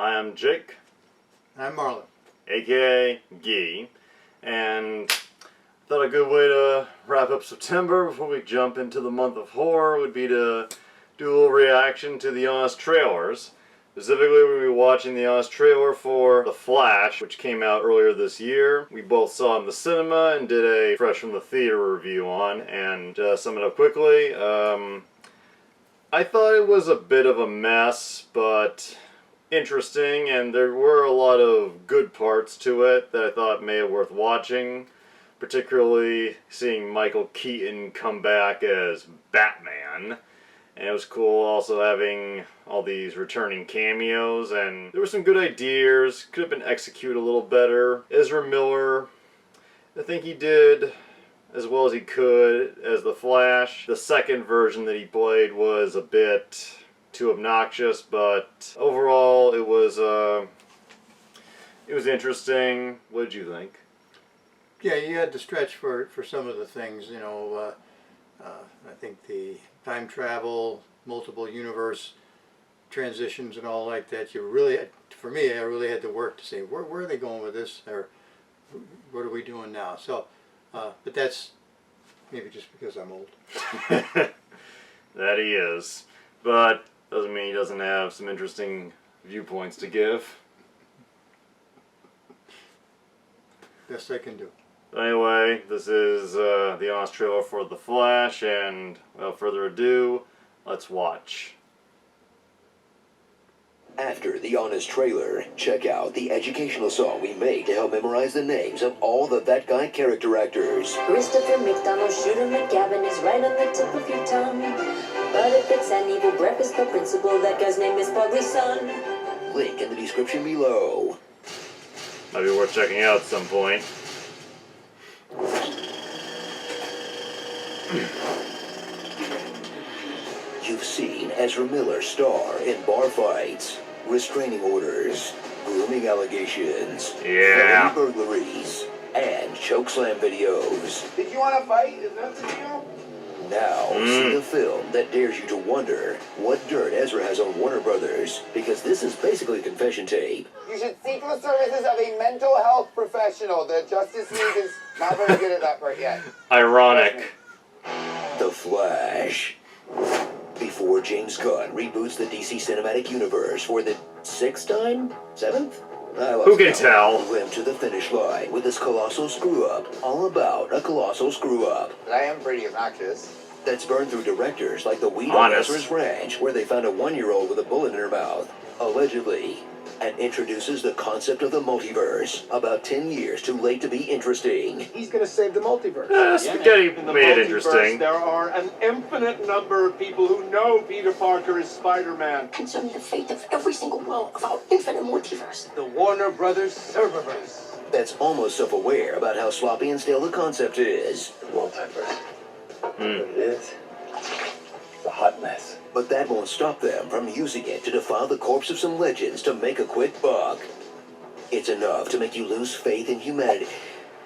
Hi, I'm Jake. I'm Marlin. A.K.A. Gee. And I thought a good way to wrap up September before we jump into the month of horror would be to do a little reaction to the honest trailers. Specifically, we'll be watching the honest trailer for The Flash, which came out earlier this year. We both saw it in the cinema and did a fresh from the theater review on. And to sum it up quickly, I thought it was a bit of a mess, but interesting, and there were a lot of good parts to it that I thought made it worth watching, particularly seeing Michael Keaton come back as Batman. And it was cool also having all these returning cameos, and there were some good ideas, could have been executed a little better. Ezra Miller, I think he did as well as he could as the Flash. The second version that he played was a bit too obnoxious, but overall it was interesting. What did you think? Yeah, you had to stretch for some of the things, you know. I think the time travel, multiple universe transitions and all like that, you really, for me, I really had to work to say, where are they going with this, or what are we doing now? So, but that's maybe just because I'm old. That he is. But doesn't mean he doesn't have some interesting viewpoints to give. Best I can do. Anyway, this is the honest trailer for The Flash, and without further ado, let's watch. After the honest trailer, check out the educational song we made to help memorize the names of all the That Guy character actors. Christopher McDonald, Shooter McGavin is right on the tip of your tongue. But if it's an evil breakfast club principal, that guy's name is Pugly's son. Link in the description below. Might be worth checking out at some point. You've seen Ezra Miller star in bar fights, restraining orders, grooming allegations, felony burglaries, and chokeslam videos. Did you want to fight? Is that the deal? Now, see the film that dares you to wonder what dirt Ezra has on Warner Brothers, because this is basically a confession tape. You should seek the services of a mental health professional. The Justice League is not very good at that part yet. Ironic. The Flash. Before James Gunn reboots the DC Cinematic Universe for the 6th time? 7th? Who can tell? Limp to the finish line with this colossal screw-up. All about a colossal screw-up. But I am pretty obnoxious. That's burned through directors like The Weed on Ezra's Ranch, where they found a 1-year-old with a bullet in her mouth, allegedly, and introduces the concept of the multiverse, about 10 years too late to be interesting. He's gonna save the multiverse. Spaghetti made it interesting. There are an infinite number of people who know Peter Parker is Spider-Man. Concerning the fate of every single one of our infinite multiverse. The Warner Brothers Serververse. That's almost self-aware about how sloppy and stale the concept is. Multiverse. What it is? It's a hot mess. But that won't stop them from using it to defile the corpse of some legends to make a quick buck. It's enough to make you lose faith in humanity.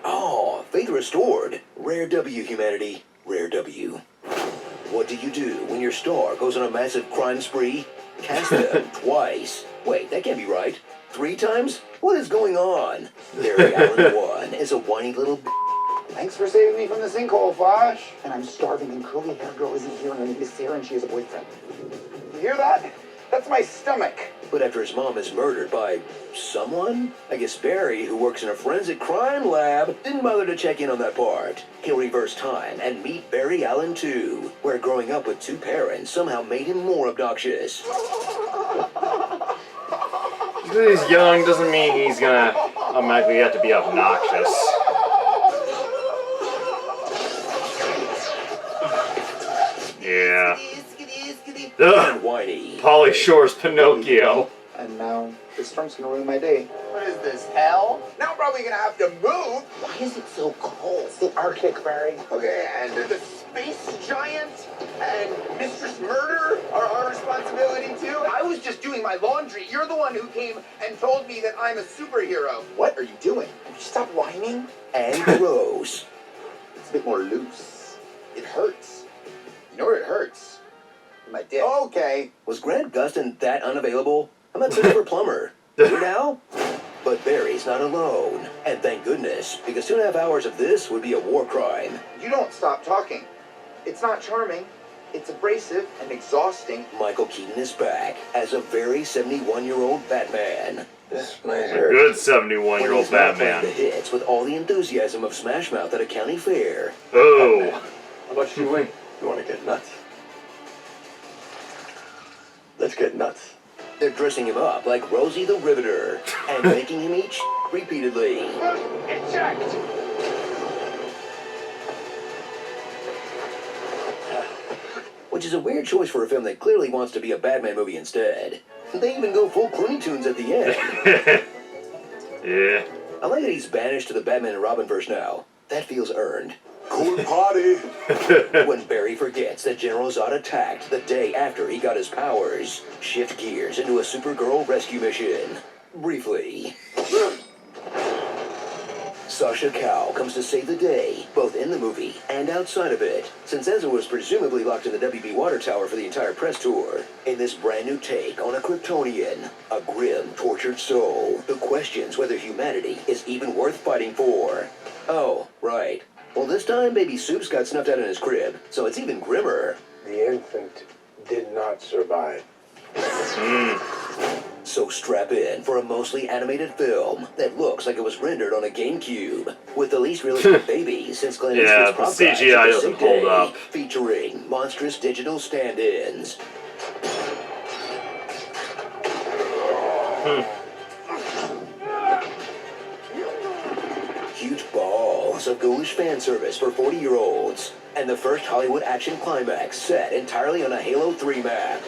Oh, faith restored. Rare W, humanity. Rare W. What do you do when your star goes on a massive crime spree? Cast them twice. Wait, that can't be right. 3 times? What is going on? Barry Allen 1 is a whiny little Thanks for saving me from the sinkhole, Flash. And I'm starving, and curly-haired girl isn't here, and her name is Sarah, and she has a boyfriend. You hear that? That's my stomach. But after his mom is murdered by someone, I guess Barry, who works in a forensic crime lab, didn't bother to check in on that part. He'll reverse time and meet Barry Allen 2, where growing up with 2 parents somehow made him more obnoxious. Just because he's young doesn't mean he's gonna automatically have to be obnoxious. Yeah. And whiny. Pauly Shore's Pinocchio. And now this storm's gonna ruin my day. What is this, hell? Now I'm probably gonna have to move. Why is it so cold? It's the Arctic, Barry. Okay, and the space giant and Mistress Murder are our responsibility too? I was just doing my laundry. You're the one who came and told me that I'm a superhero. What are you doing? Would you stop whining? And gross. It's a bit more loose. It hurts. You know where it hurts? My dick. Okay. Was Grant Gustin that unavailable? I'm not searching for a plumber. Weird Al? But Barry's not alone. And thank goodness, because 2.5 hours of this would be a war crime. You don't stop talking. It's not charming. It's abrasive and exhausting. Michael Keaton is back as a very 71-year-old Batman. This place A hurts. good 71-year-old He's now playing Batman. the hits with all the enthusiasm of Smash Mouth at a county fair. Oh. How about you, Wing? You want to get nuts? Let's get nuts. They're dressing him up like Rosie the Riveter and making him eat repeatedly. Eject! Which is a weird choice for a film that clearly wants to be a Batman movie instead. They even go full Looney Tunes at the end. Yeah. I like that he's banished to the Batman and Robin verse now. That feels earned. Cool party. When Barry forgets that General Zod attacked the day after he got his powers, shift gears into a Supergirl rescue mission. Briefly. Sasha Cow comes to save the day, both in the movie and outside of it, since Ezra was presumably locked in the WB water tower for the entire press tour. In this brand new take on a Kryptonian, a grim, tortured soul who questions whether humanity is even worth fighting for. Oh, right. Well, this time Baby Soup's got snuffed out in his crib, so it's even grimmer. The infant did not survive. So strap in for a mostly animated film that looks like it was rendered on a GameCube, with the least realistic baby since Glenn Yeah, Eastwood's the Pop Guys CGI took a doesn't sick hold day, up. featuring monstrous digital stand-ins. Huge balls of ghoulish fan service for 40-year-olds, and the first Hollywood action climax set entirely on a Halo 3 map.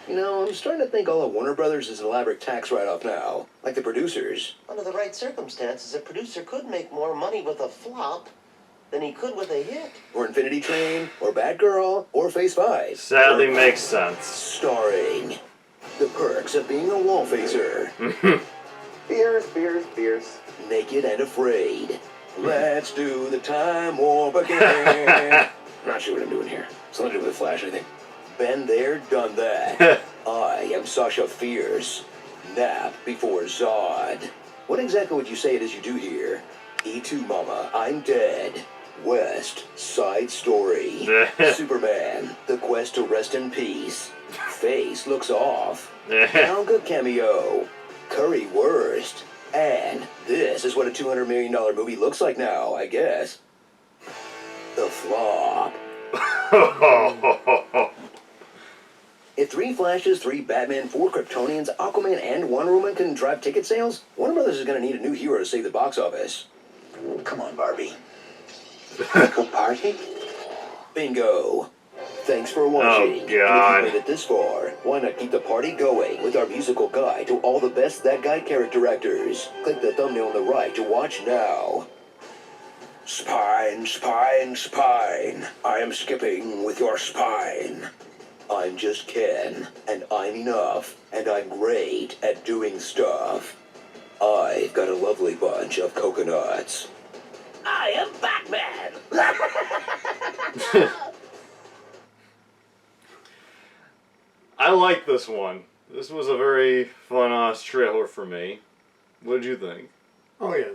You know, I'm starting to think all of Warner Brothers is an elaborate tax write-off now, like the producers. Under the right circumstances, a producer could make more money with a flop than he could with a hit. Or Infinity Train, or Bad Girl, or Phase 5. Sadly makes sense. Starring the perks of being a wall phaser. Beers, beers, beers. Naked and afraid. Let's do the time warp again. Not sure what I'm doing here. Something to do with Flash, I think. Been there, done that. I am Sasha Fierce. Nap before Zod. What exactly would you say it is you do here? E2 Mama, I'm dead. West Side Story. Superman, The Quest to Rest in Peace. Face looks off. Manga cameo. Curry worst. And this is what a $200 million movie looks like now, I guess. The flop. If 3 Flashes, 3 Batman, 4 Kryptonians, Aquaman, and Wonder Woman can drive ticket sales, Warner Brothers is going to need a new hero to save the box office. Come on, Barbie. Go party? Bingo. Thanks for watching. Oh, God. And if you made it this far, why not keep the party going with our musical guide to all the best That Guy character actors? Click the thumbnail on the right to watch now. Spine, spine, spine. I am skipping with your spine. I'm just Ken, and I'm enough, and I'm great at doing stuff. I've got a lovely bunch of coconuts. I am Batman! I like this one. This was a very fun trailer for me. What did you think? Oh yeah,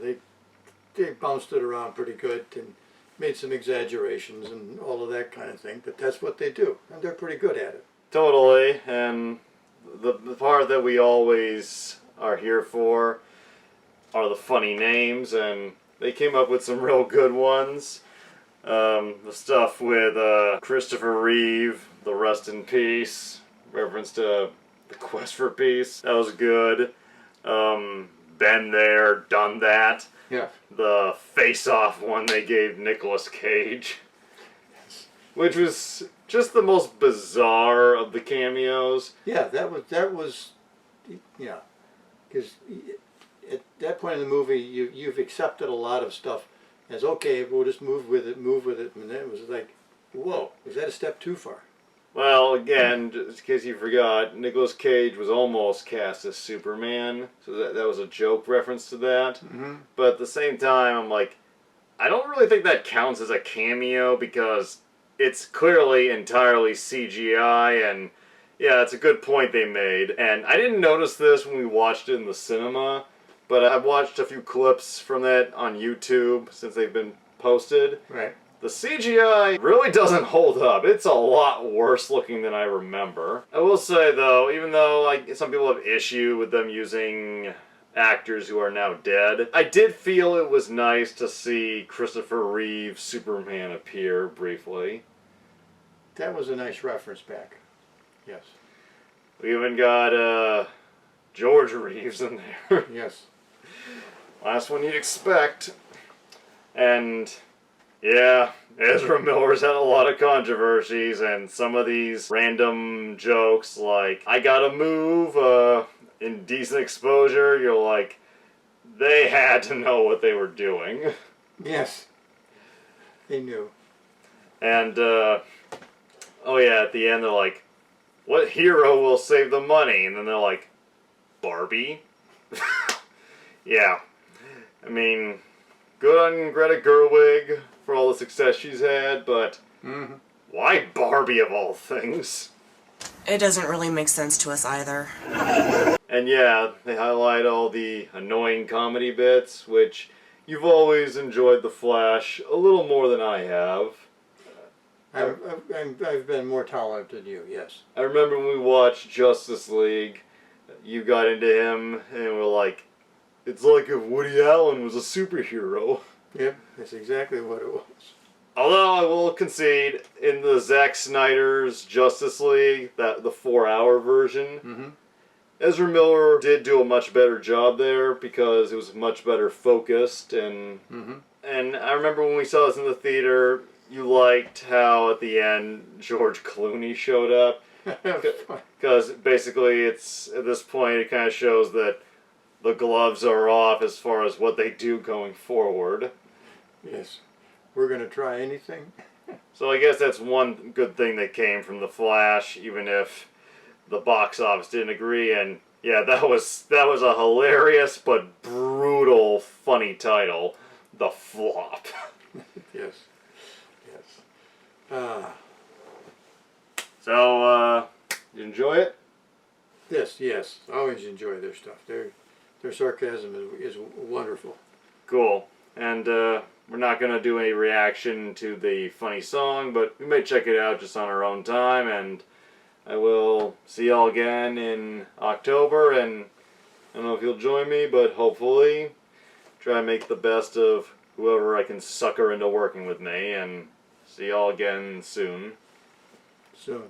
they bounced it around pretty good and made some exaggerations and all of that kind of thing, but that's what they do, and they're pretty good at it. Totally, and the part that we always are here for are the funny names, and they came up with some real good ones. The stuff with Christopher Reeve, the Rest in Peace, reference to the Quest for Peace, that was good. Been there, done that. Yeah. The face-off one they gave Nicolas Cage, which was just the most bizarre of the cameos. Yeah, that was, yeah, because at that point in the movie, you've accepted a lot of stuff as okay, we'll just move with it, and then it was like, whoa, was that a step too far? Well, again, just in case you forgot, Nicolas Cage was almost cast as Superman, so that was a joke reference to that. Mm-hmm. But at the same time, I'm like, I don't really think that counts as a cameo because it's clearly entirely CGI, and Yeah, it's a good point they made. And I didn't notice this when we watched it in the cinema, but I've watched a few clips from that on YouTube since they've been posted. Right. The CGI really doesn't hold up. It's a lot worse looking than I remember. I will say though, even though like some people have issue with them using actors who are now dead, I did feel it was nice to see Christopher Reeve's Superman appear briefly. That was a nice reference back. Yes. We even got George Reeves in there. Yes. Last one you'd expect. And yeah, Ezra Miller's had a lot of controversies, and some of these random jokes like, I gotta move, indecent exposure, you're like, they had to know what they were doing. Yes. They knew. And, oh yeah, at the end they're like, what hero will save the money? And then they're like, Barbie? Yeah. I mean, good on Greta Gerwig for all the success she's had, but why Barbie of all things? It doesn't really make sense to us either. And yeah, they highlight all the annoying comedy bits, which you've always enjoyed The Flash a little more than I have. I've been more tolerant than you, yes. I remember when we watched Justice League, you got into him and were like, it's like if Woody Allen was a superhero. Yep, that's exactly what it was. Although I will concede, in the Zack Snyder's Justice League, the 4-hour version, Ezra Miller did do a much better job there because it was much better focused. And I remember when we saw this in the theater, you liked how at the end George Clooney showed up. Because basically it's, at this point, it kind of shows that the gloves are off as far as what they do going forward. Yes. We're going to try anything. So I guess that's one good thing that came from The Flash, even if the box office didn't agree. And yeah, that was a hilarious but brutal, funny title, The Flop. Yes. Yes. So, you enjoy it? Yes. I always enjoy their stuff. Their sarcasm is wonderful. Cool. And we're not going to do any reaction to the funny song, but we may check it out just on our own time, and I will see y'all again in October, and I don't know if you'll join me, but hopefully try and make the best of whoever I can sucker into working with me, and see y'all again soon. Soon.